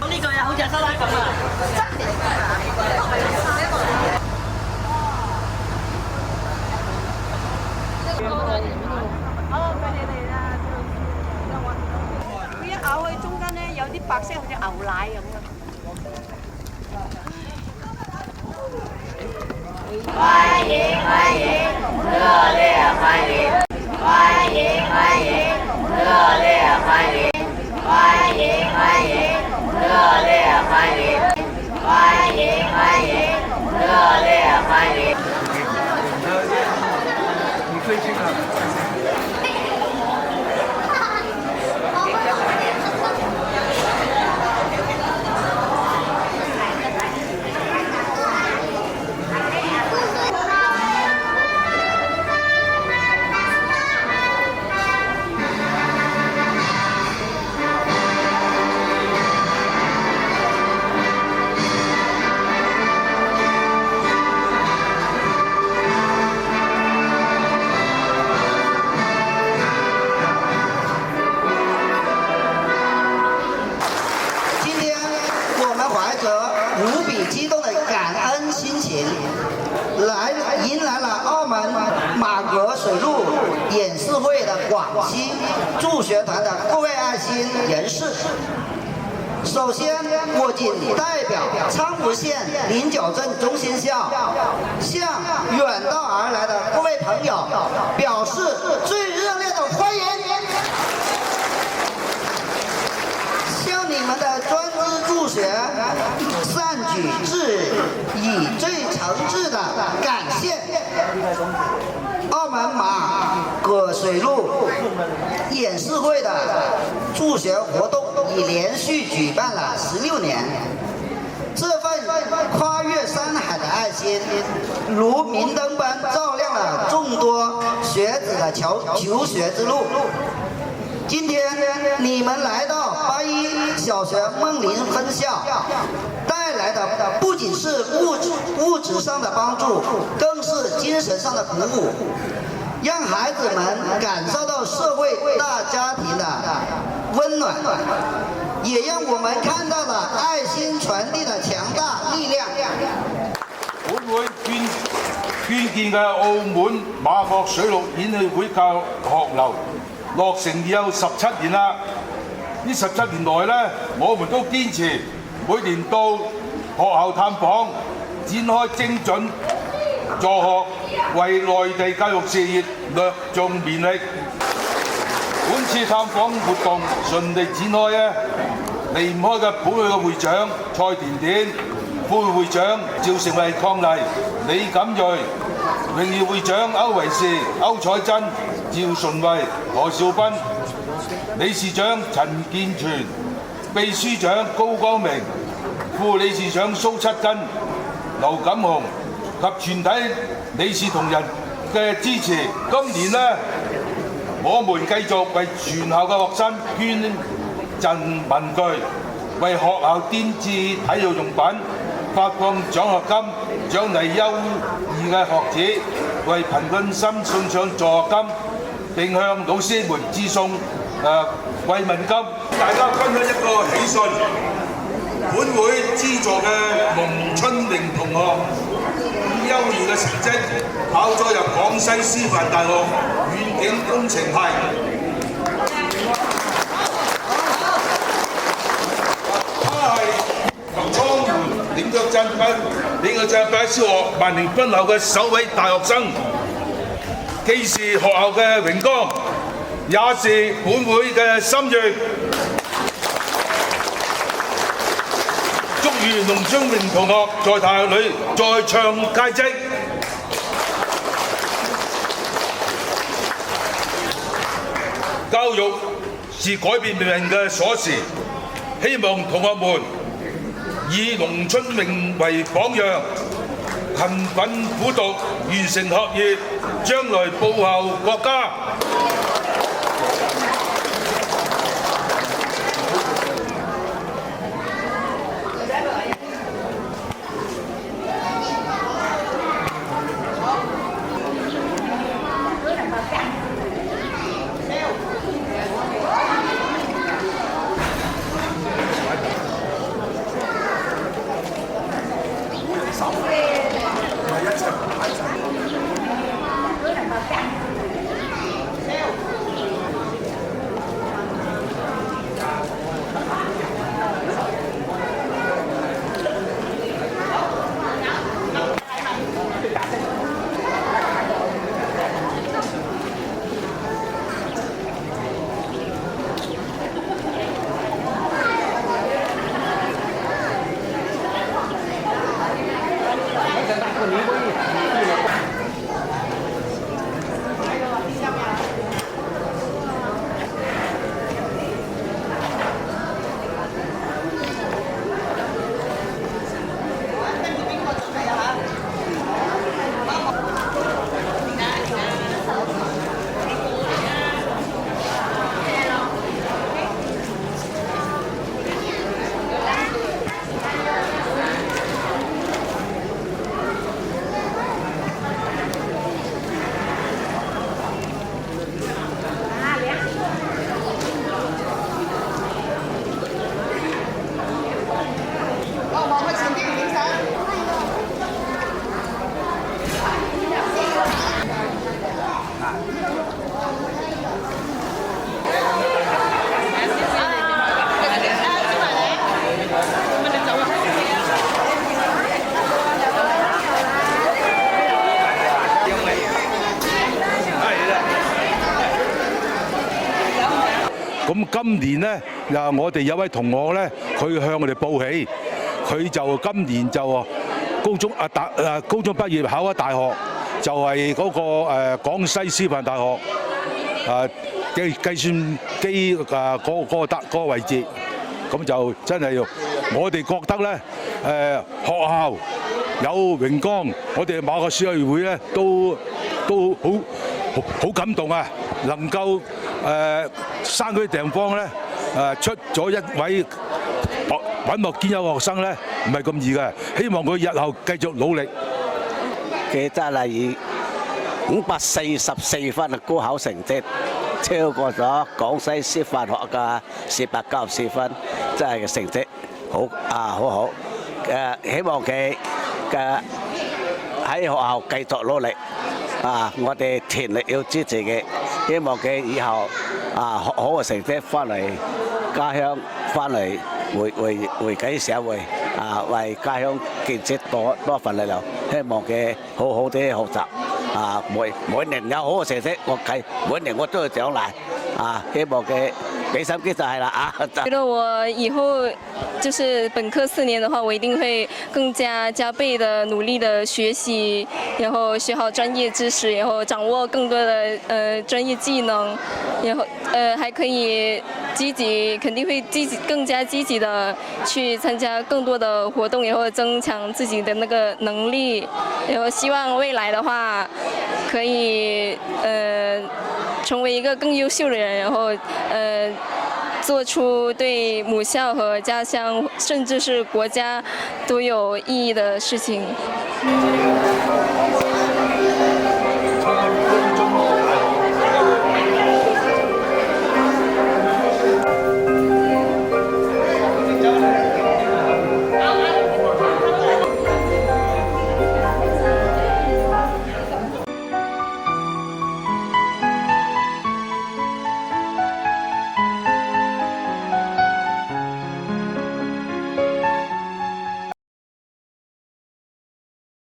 呢個又好似收拉咁啊！佢一咬去中間咧，有啲白色好似牛奶咁嘅。歡迎歡迎，熱烈歡迎！歡迎歡迎，熱烈歡迎！歡迎歡迎，熱烈歡迎！歡迎歡迎，熱烈歡迎！你可以去看。无比激动的感恩心情，迎来了澳门马格水陆演示会的广西助学团的各位爱心人士。首先，我谨代表昌福县临角镇中心校，向远道而来的各位朋友表示最热烈的欢迎。向你们的专资助学善举致以最诚挚的感谢。澳门马葛水陆演示会的助学活动已连续举办了16年，这份跨越山海的爱心，如明灯般照亮了众多学子的求学之路。今天你们来到81小学孟林分校，带来的不仅是物质上的帮助，更是精神上的鼓舞，让孩子们感受到社会大家庭的温暖，也让我们看到了愛心傳遞的強大力量。本會捐建嘅澳門馬國水陸演藝會教學樓落成已有17年啦。呢17年來呢，我們都堅持每年到學校探訪，展開精準助學，為內地教育事業略盡綿力。本次探訪活動順利展開呢，離唔開嘅本會嘅會長蔡甜甜、副會長趙成慧、鄺麗、李錦瑞、榮譽會長歐維士、歐彩珍、趙順慧、何兆斌、理事長陳建全、秘書長高光明、副理事長蘇七根、劉錦雄及全體理事同仁嘅支持。今年呢，我們繼續為全校嘅學生捐贈文具，為學校添置體育用品，發放獎學金，獎勵優異嘅學子，為貧困生送上助學金，並向老師們致送慰問金。大家分享一個喜訊，本會資助嘅龍春明同學以優異嘅成績考咗入廣西師範大學遠景工程系。他係蒼湖領腳鎮拜小學萬寧分校嘅首位大學生，既是學校嘅榮光，也是本會嘅心願。祝願龍春明同學在大學裏再創佳績。教育是改變命運嘅鎖匙，希望同學們以龍春明為榜樣，勤奮苦讀，完成學業，將來報效國家。今年呢，我哋有位同學呢，佢向我哋報喜，佢就今年就高中畢業考咗大學，就係嗰個廣西師範大學計算機嗰個位置。咁就真係我哋覺得呢，學校有榮光，我哋馬國書委會呢都好感動啊！能夠山區地方呢出咗一位品學兼優嘅學生呢，唔係咁易嘅。希望佢日後繼續努力。佢真係以544分嘅高考成績，超過咗廣西師範學嘅494分，真係嘅成績好好。希望佢嘅喺學校繼續努力。我哋全力要支持佢，希望佢以後學好嘅成績翻嚟家鄉，翻嚟回歸社會，為家鄉建設多份力量。希望佢好好啲學習，每年有好嘅成績，每年我都要獎勵。希望佢俾心機就係啦。覺得我以後就是本科4年的話，我一定會更加加倍的努力的學習，然後學好專業知識，然後掌握更多的專業技能，然後還可以肯定會更加積極的去參加更多的活動，然後增強自己的那個能力，然後希望未來的話可以成為一個更優秀的人，然後做出對母校和家鄉，甚至是國家都有意義的事情。